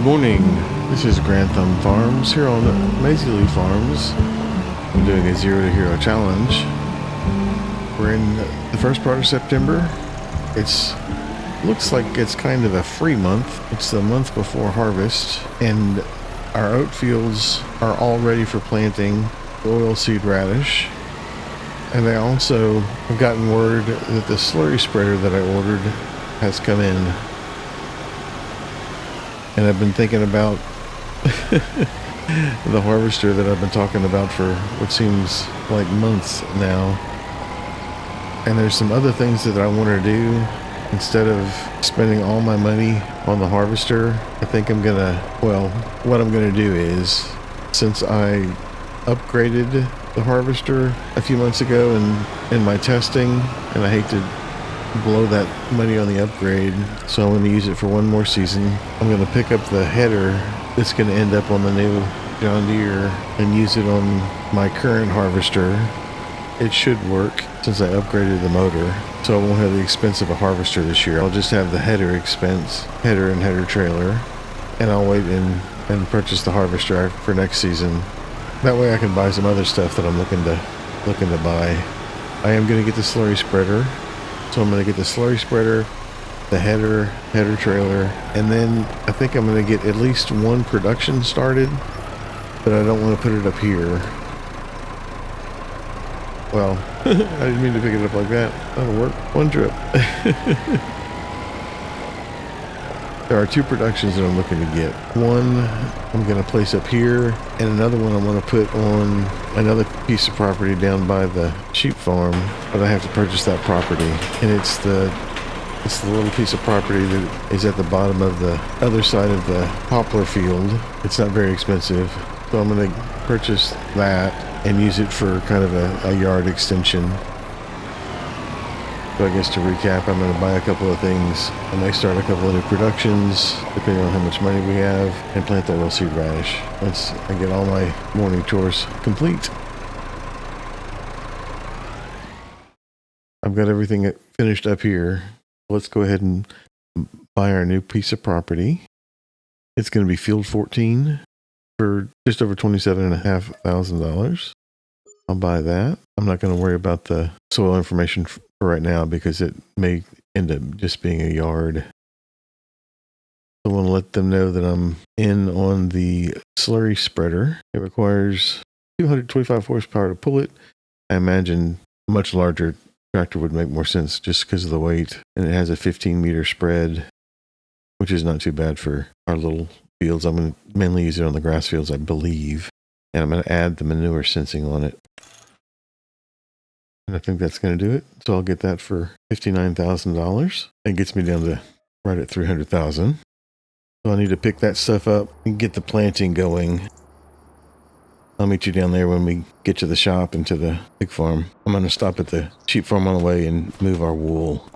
morning. This is Grandthumb Farms here on Maizy Lou Farms. I'm doing a 0 to hero challenge. We're in the first part of September. Looks like it's kind of a free month. It's the month before harvest, and our oat fields are all ready for planting oilseed radish. And I also have gotten word that the slurry spreader that I ordered has come in. And I've been thinking about the harvester that I've been talking about for what seems like months now. And there's some other things that I want to do. Instead of spending all my money on the harvester, I think what I'm gonna do is, since I upgraded the harvester a few months ago in my testing, and I hate to blow that money on the upgrade, so I'm going to use it for one more season. I'm going to pick up the header that's going to end up on the new John Deere and use it on my current harvester. It should work since I upgraded the motor, so I won't have the expense of a harvester this year. I'll just have the header expense, header and header trailer, and I'll wait and purchase the harvester for next season. That way I can buy some other stuff that I'm looking to buy. I am going to get the slurry spreader. So I'm going to get the slurry spreader, the header trailer, and then I think I'm going to get at least one production started, but I don't want to put it up here. Well, I didn't mean to pick it up like that. That'll work. One trip. There are two productions that I'm looking to get. One I'm going to place up here, and another one I'm going to put on another piece of property down by the sheep farm, but I have to purchase that property. And it's the little piece of property that is at the bottom of the other side of the poplar field. It's not very expensive, so I'm going to purchase that and use it for kind of a yard extension. So I guess to recap, I'm going to buy a couple of things. I may start a couple of new productions, depending on how much money we have, and plant the oilseed radish once I get all my morning chores complete. I've got everything finished up here. Let's go ahead and buy our new piece of property. It's going to be Field 14 for just over $27,500. I'll buy that. I'm not going to worry about the soil information for right now because it may end up just being a yard. I want to let them know that I'm in on the slurry spreader. It requires 225 horsepower to pull it. I imagine a much larger tractor would make more sense just because of the weight. And it has a 15-meter spread, which is not too bad for our little fields. I'm going to mainly use it on the grass fields, I believe. And I'm going to add the manure sensing on it. And I think that's going to do it. So I'll get that for $59,000. It gets me down to right at $300,000. So I need to pick that stuff up and get the planting going. I'll meet you down there when we get to the shop and to the pig farm. I'm going to stop at the sheep farm on the way and move our wool.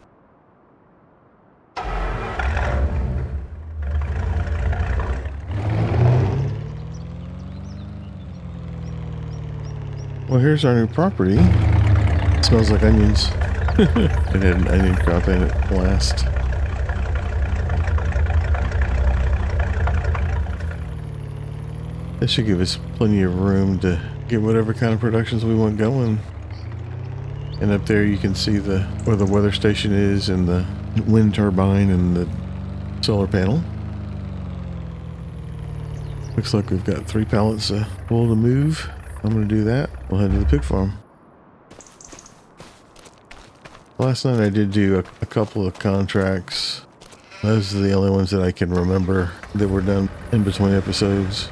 Well, here's our new property. It smells like onions. It had an onion crop in it last. This should give us plenty of room to get whatever kind of productions we want going. And up there you can see where the weather station is and the wind turbine and the solar panel. Looks like we've got 3 pallets of wool to move. I'm going to do that. We'll head to the pig farm. Last night I did do a couple of contracts. Those are the only ones that I can remember that were done in between episodes.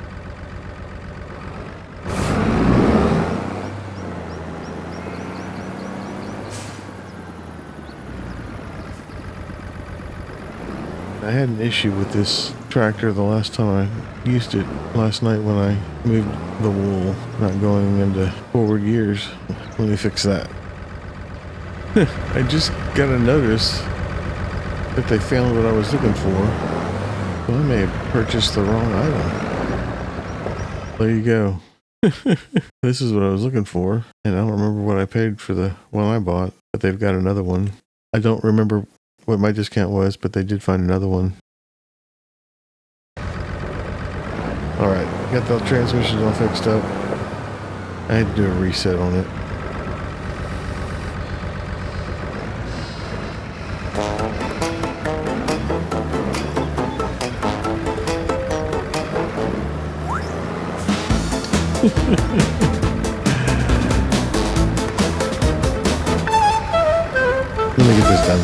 I had an issue with this tractor the last time I used it last night when I moved the wool, not going into forward gears. Let me fix that. I just got a notice that they found what I was looking for. Well, I may have purchased the wrong item. There you go. This is what I was looking for, and I don't remember what I paid for the one I bought, but they've got another one. I don't remember what my discount was, but they did find another one. got the transmission all fixed up. I had to do a reset on it. Let me get this done.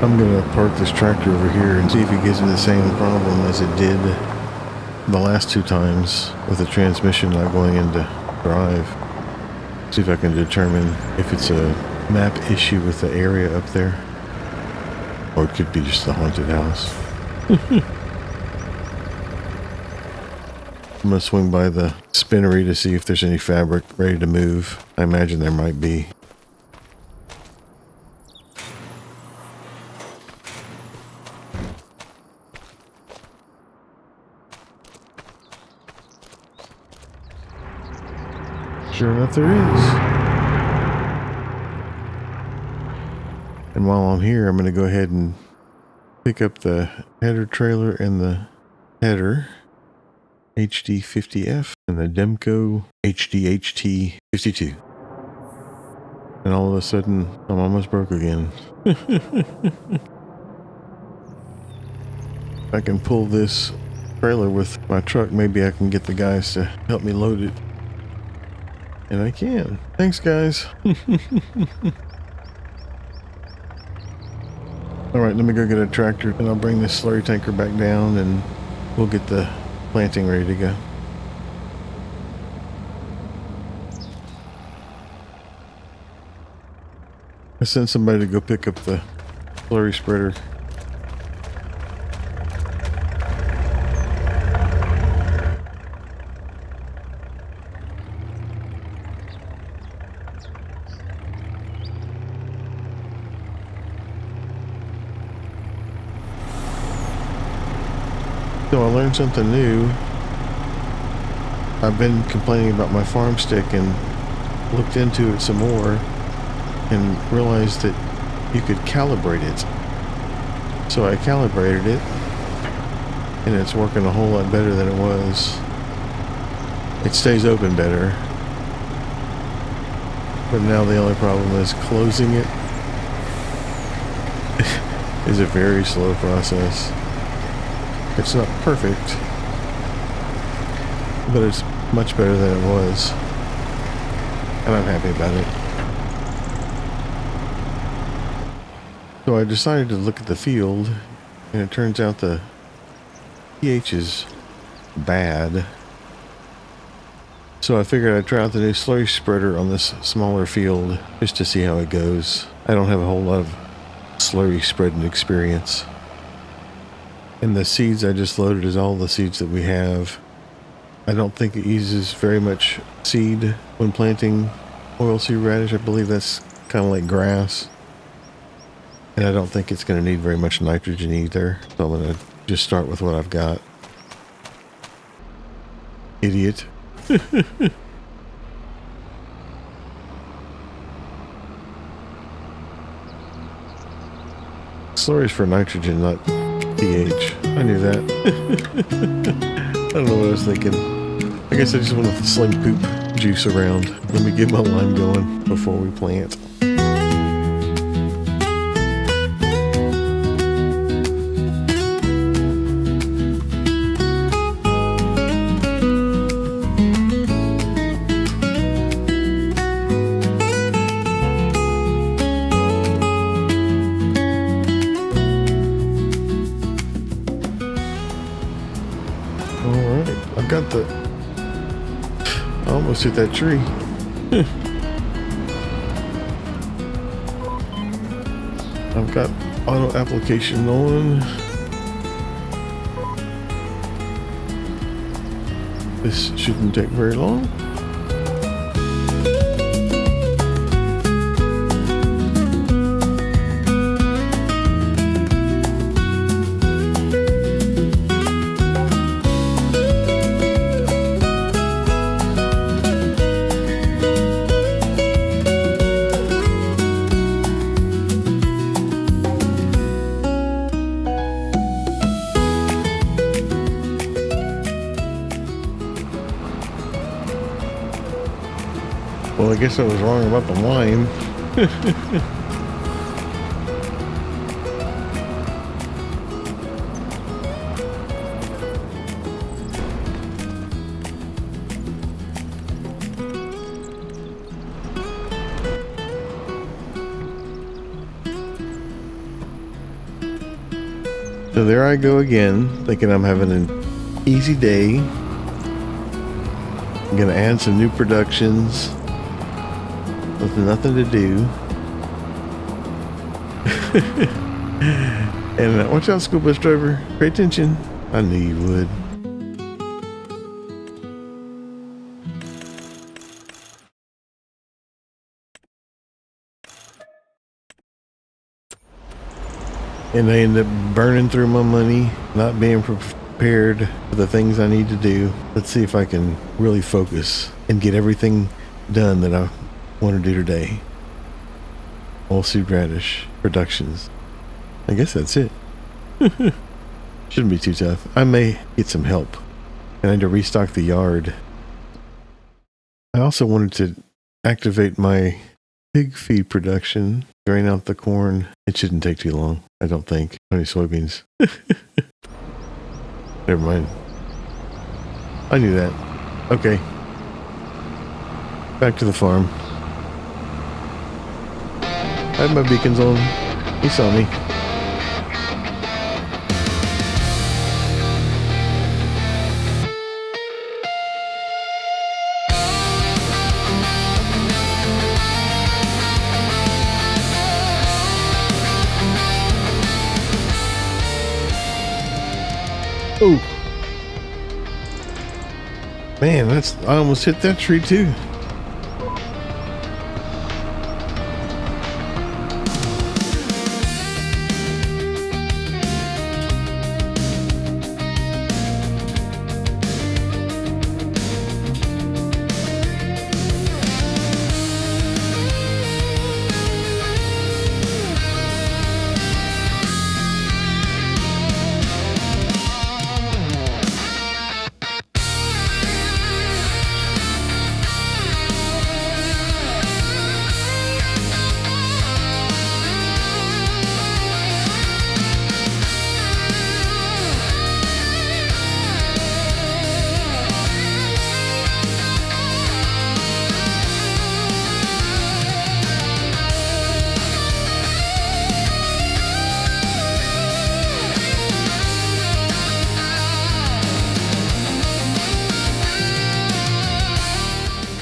I'm gonna park this tractor over here and see if it gives me the same problem as it did the last 2 times with the transmission not going into drive. See if I can determine if it's a map issue with the area up there, or it could be just the haunted house. I'm gonna swing by the spinnery to see if there's any fabric ready to move. I imagine there might be. Sure enough, there is. And while I'm here, I'm going to go ahead and pick up the header trailer and the header HD50F and the Demco HDHT52. And all of a sudden, I'm almost broke again. If I can pull this trailer with my truck, maybe I can get the guys to help me load it. And I can. Thanks, guys. Alright, let me go get a tractor and I'll bring this slurry tanker back down and we'll get the planting ready to go. I sent somebody to go pick up the slurry spreader. So I learned something new. I've been complaining about my farm stick and looked into it some more and realized that you could calibrate it. So I calibrated it and it's working a whole lot better than it was. It stays open better. But now the only problem is closing it is a very slow process. It's not perfect, but it's much better than it was, and I'm happy about it. So I decided to look at the field, and it turns out the pH is bad. So I figured I'd try out the new slurry spreader on this smaller field, just to see how it goes. I don't have a whole lot of slurry spreading experience. And the seeds I just loaded is all the seeds that we have. I don't think it uses very much seed when planting oilseed radish. I believe that's kind of like grass. And I don't think it's going to need very much nitrogen either. So I'm going to just start with what I've got. Idiot. Slurry's for nitrogen, not pH. I knew that. I don't know what I was thinking. I guess I just wanted to sling poop juice around. Let me get my lime going before we plant. All right, I got the. I almost hit that tree. I've got auto application on. This shouldn't take very long. Well, I guess I was wrong about the line. So there I go again, thinking I'm having an easy day. I'm gonna add some new productions with nothing to do. And watch out, school bus driver. Pay attention. I knew you would. And I end up burning through my money, not being prepared for the things I need to do. Let's see if I can really focus and get everything done that I want to do today. Oilseed radish productions. I guess that's it. Shouldn't be too tough. I may get some help. I need to restock the yard. I also wanted to activate my pig feed production, drain out the corn. It shouldn't take too long, I don't think. Only soybeans. Never mind. I knew that. Okay. Back to the farm. I had my beacons on. He saw me. Oh. Man, I almost hit that tree too.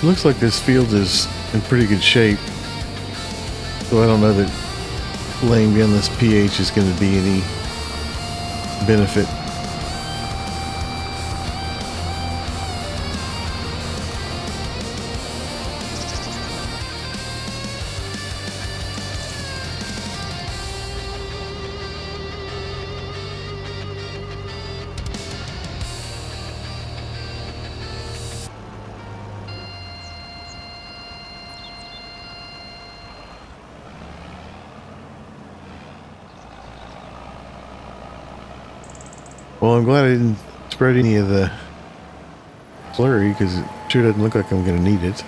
It looks like this field is in pretty good shape, so I don't know that laying down this pH is going to be any benefit. Well, I'm glad I didn't spread any of the slurry because it sure doesn't look like I'm going to need it.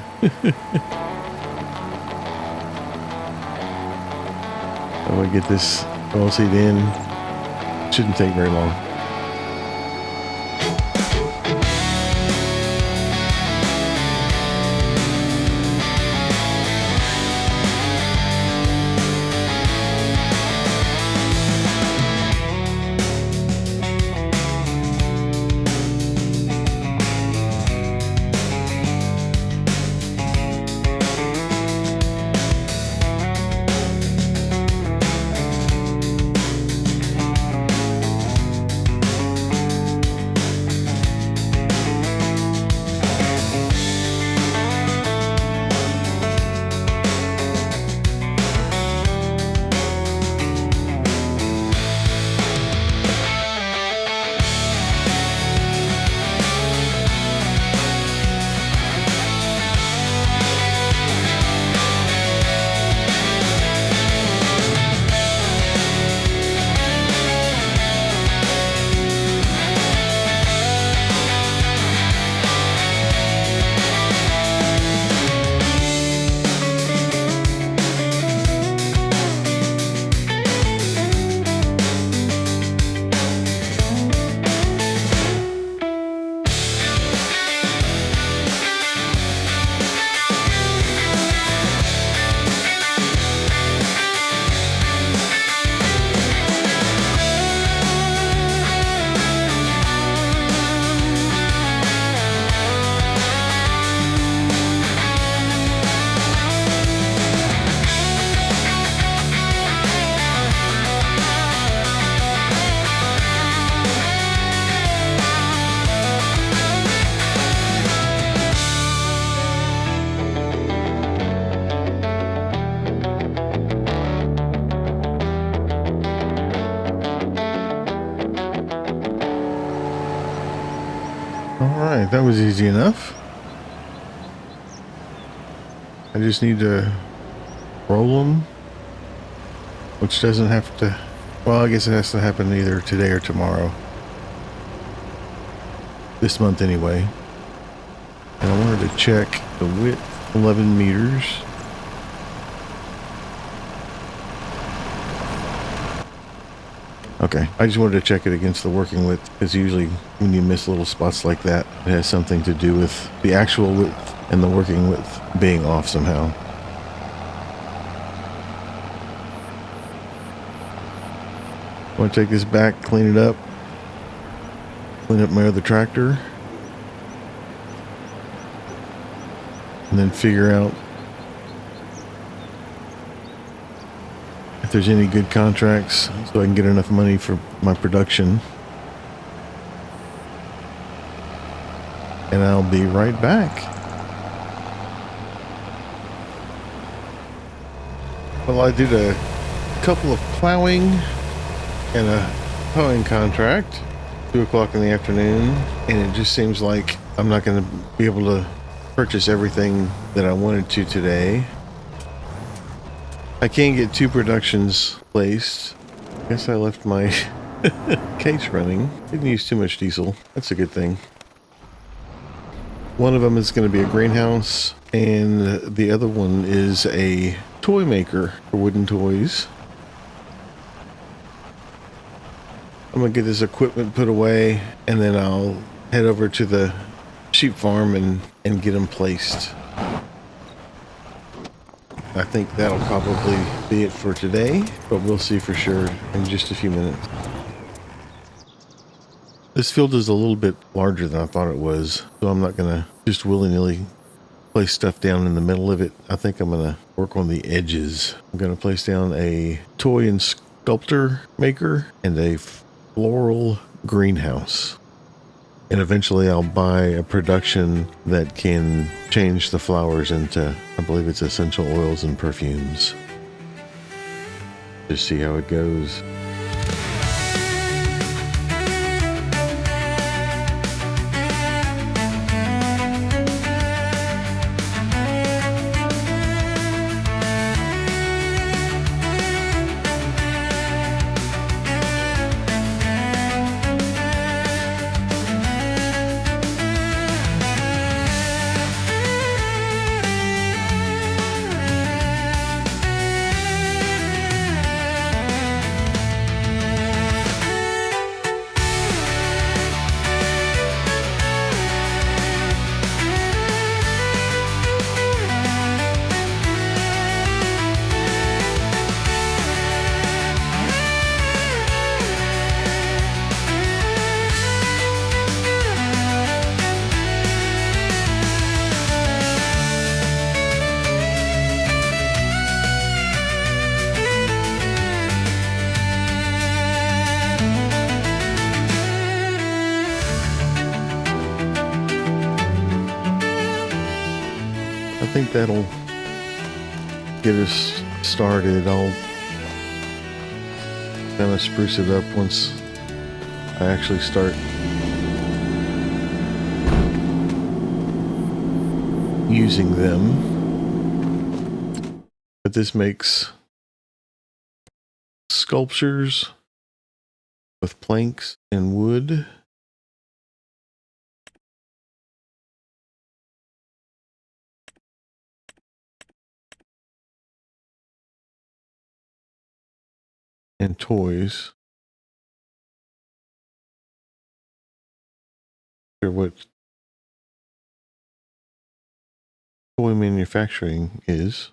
I'm going to get this oilseed in. Shouldn't take very long. All right, that was easy enough. I just need to roll them, which doesn't have to, well, I guess it has to happen either today or tomorrow. This month anyway. And I wanted to check the width, 11 meters. Okay, I just wanted to check it against the working width, because usually when you miss little spots like that, it has something to do with the actual width and the working width being off somehow. I want to take this back, clean it up, clean up my other tractor, and then figure out if there's any good contracts so I can get enough money for my production. And I'll be right back. Well, I did a couple of plowing and a hoeing contract, 2 o'clock in the afternoon, and it just seems like I'm not going to be able to purchase everything that I wanted to today. I can't get 2 productions placed. Guess I left my case running. Didn't use too much diesel. That's a good thing. One of them is going to be a greenhouse, and the other one is a toy maker for wooden toys. I'm going to get this equipment put away, and then I'll head over to the sheep farm and get them placed. I think that'll probably be it for today, but we'll see for sure in just a few minutes. This field is a little bit larger than I thought it was, so I'm not going to just willy-nilly place stuff down in the middle of it. I think I'm going to work on the edges. I'm going to place down a toy and sculptor maker and a floral greenhouse. And eventually I'll buy a production that can change the flowers into, I believe it's essential oils and perfumes. Just see how it goes. I think that'll get us started. I'll kind of spruce it up once I actually start using them. But this makes sculptures with planks and wood. And toys. Or what toy manufacturing is.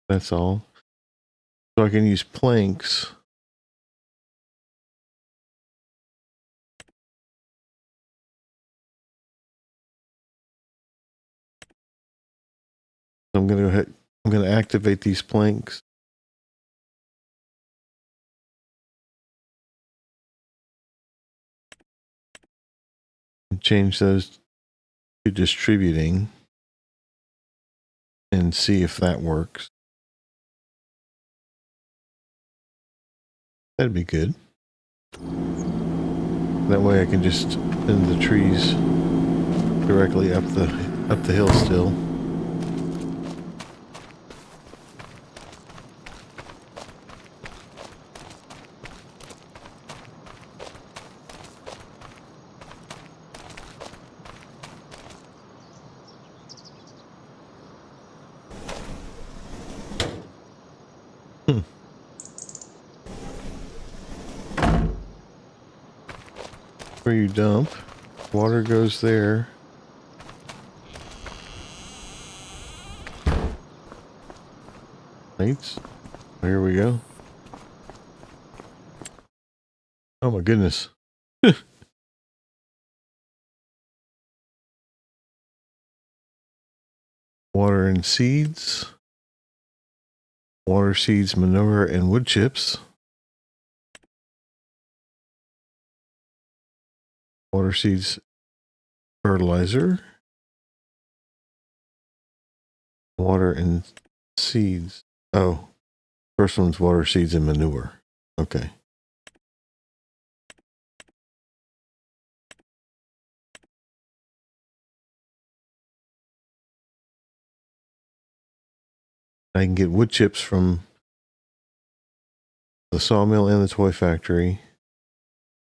That's all. So I can use planks. I'm going to go ahead. I'm going to activate these planks. And change those to distributing. And see if that works. That'd be good. That way I can just send the trees directly up the hill still. Where you dump, water goes there. Lights. Here we go. Oh my goodness. Water and seeds. Water, seeds, manure, and wood chips. Water, seeds, fertilizer. Water and seeds. Oh, first one's water, seeds, and manure. Okay. I can get wood chips from the sawmill and the toy factory.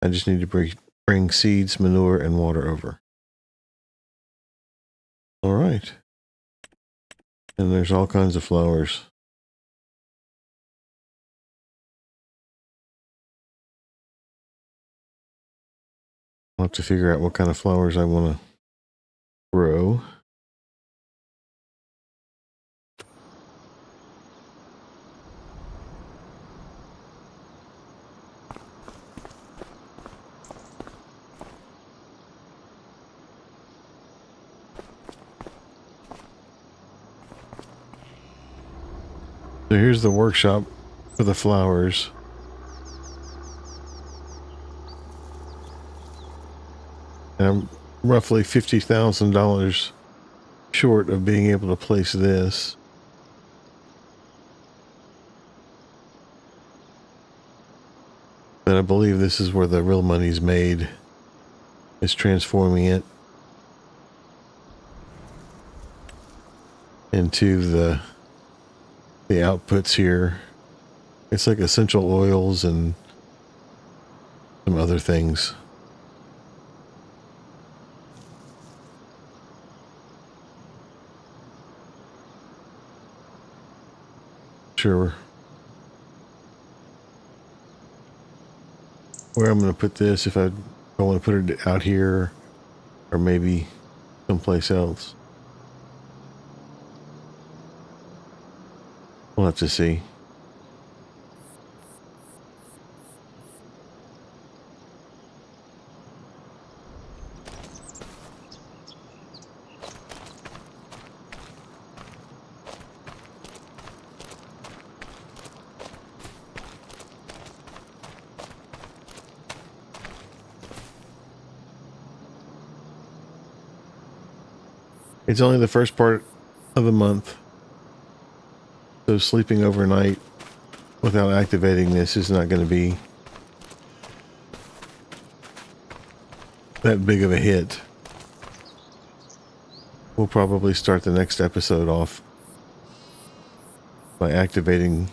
I just need to bring seeds, manure, and water over. All right. And there's all kinds of flowers. I'll have to figure out what kind of flowers I want to grow. So here's the workshop for the flowers. And I'm roughly $50,000 short of being able to place this. But I believe this is where the real money's made, is transforming it into the outputs here. It's like essential oils and some other things. Sure. Where I'm going to put this, if I want to put it out here or maybe someplace else. We'll have to see. It's only the first part of the month, so sleeping overnight without activating this is not going to be that big of a hit. We'll probably start the next episode off by activating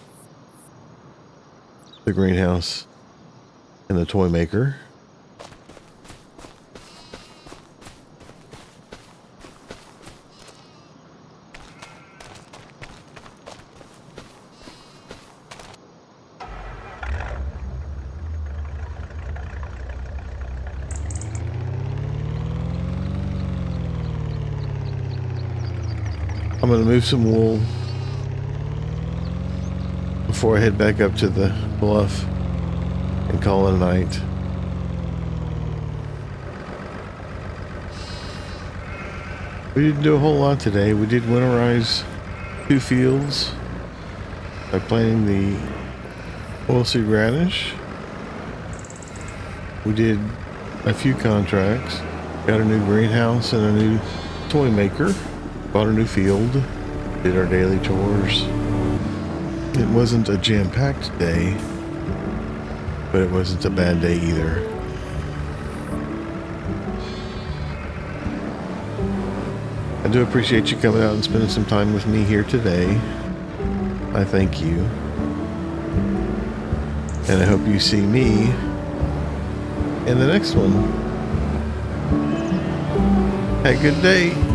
the greenhouse and the toy maker. I'm going to move some wool before I head back up to the bluff and call it a night. We didn't do a whole lot today. We did winterize 2 fields by planting the oilseed radish. We did a few contracts. Got a new greenhouse and a new toy maker. Bought a new field, did our daily chores. It wasn't a jam-packed day, but it wasn't a bad day either. I do appreciate you coming out and spending some time with me here today. I thank you. And I hope you see me in the next one. Have a good day.